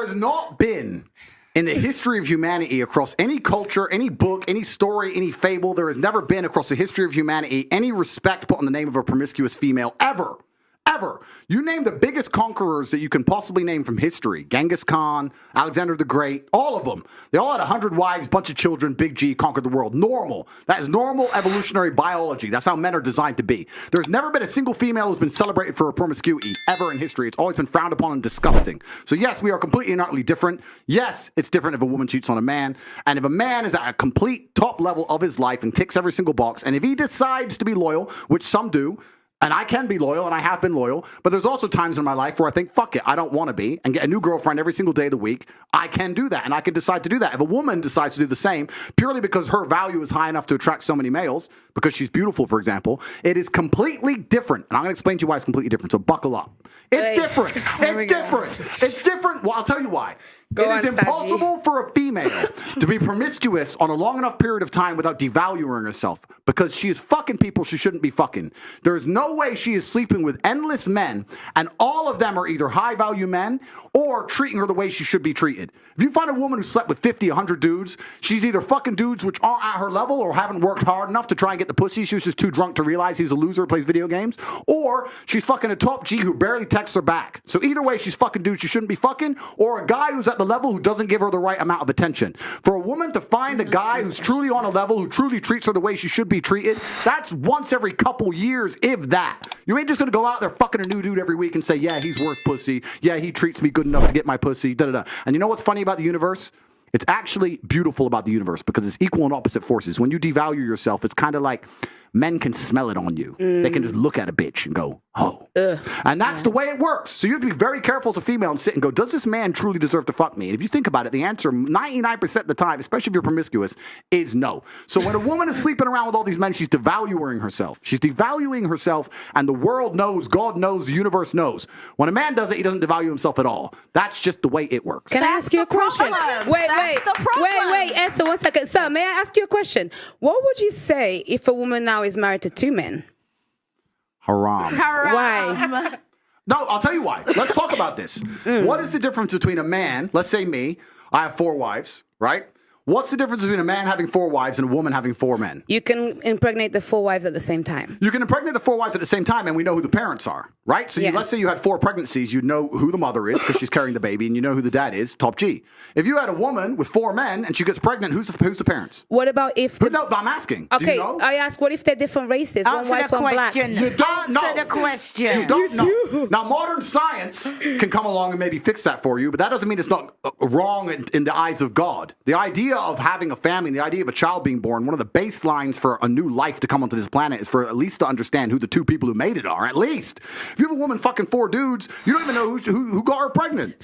There's not been in the history of humanity, across any culture, any book, any story, any fable, there has never been across the history of humanity any respect put on the name of a promiscuous female ever. Ever. You name the biggest conquerors that you can possibly name from history. Genghis Khan, Alexander the Great, all of them. They all had 100 wives, bunch of children, big G, conquered the world. Normal. That is normal evolutionary biology. That's how men are designed to be. There's never been a single female who's been celebrated for her promiscuity ever in history. It's always been frowned upon and disgusting. So yes, we are completely and utterly different. Yes, it's different if a woman cheats on a man. And if a man is at a complete top level of his life and ticks every single box, and if he decides to be loyal, which some do, and I can be loyal, and I have been loyal, but there's also times in my life where I think, fuck it, I don't want to be, and get a new girlfriend every single day of the week. I can do that, and I can decide to do that. If a woman decides to do the same, purely because her value is high enough to attract so many males, because she's beautiful, for example, it is completely different. And I'm going to explain to you why it's completely different, so buckle up. It's different. It's different. It's different. Well, I'll tell you why. It is impossible for a female to be promiscuous on a long enough period of time without devaluing herself, because she is fucking people she shouldn't be fucking. There is no way she is sleeping with endless men, and all of them are either high-value men or treating her the way she should be treated. If you find a woman who slept with 50, 100 dudes, she's either fucking dudes which aren't at her level or haven't worked hard enough to try and get the pussy. She was just too drunk to realize he's a loser who plays video games. Or she's fucking a top G who barely texts her back. So either way, she's fucking dudes she shouldn't be fucking, or a guy who's at the level who doesn't give her the right amount of attention. For a woman to find a guy who's truly on a level, who truly treats her the way she should be treated, that's once every couple years, if that. You ain't just gonna go out there fucking a new dude every week and say, yeah, he's worth pussy. Yeah, he treats me good enough to get my pussy. Da-da-da. And you know what's funny about the universe? It's actually beautiful about the universe because it's equal and opposite forces. When you devalue yourself, it's kind of like men can smell it on you. They can just look at a bitch and go, oh. And that's the way it works. So you have to be very careful as a female and sit and go, does this man truly deserve to fuck me? And if you think about it, the answer 99% of the time, especially if you're promiscuous, is no. So when a woman is sleeping around with all these men, she's devaluing herself. She's devaluing herself, and the world knows, God knows, the universe knows. When a man does it, he doesn't devalue himself at all. That's just the way it works. Can I ask you a question? Wait, Esther, 1 second. Sir, may I ask you a question? What would you say if a woman now is married to 2 men? Haram. Why? No, I'll tell you why. Let's talk about this. What is the difference between a man, let's say me, I have 4 wives, right? What's the difference between a man having 4 wives and a woman having 4 men? You can impregnate the 4 wives at the same time. You can impregnate the 4 wives at the same time, and we know who the parents are, right? So let's say you had 4 pregnancies, you know who the mother is because she's carrying the baby, and you know who the dad is, top G. If you had a woman with 4 men and she gets pregnant, who's the parents? What about if... But no, I'm asking. Okay, do you know? I ask, what if they're different races? Answer one white, the one black. question. You don't know. Answer the question. You don't know. Now, modern science can come along and maybe fix that for you, but that doesn't mean it's not wrong in the eyes of God. The idea of having a family, the idea of a child being born, one of the baselines for a new life to come onto this planet is for at least to understand who the 2 people who made it are, at least. If you have a woman fucking 4 dudes, you don't even know who got her pregnant.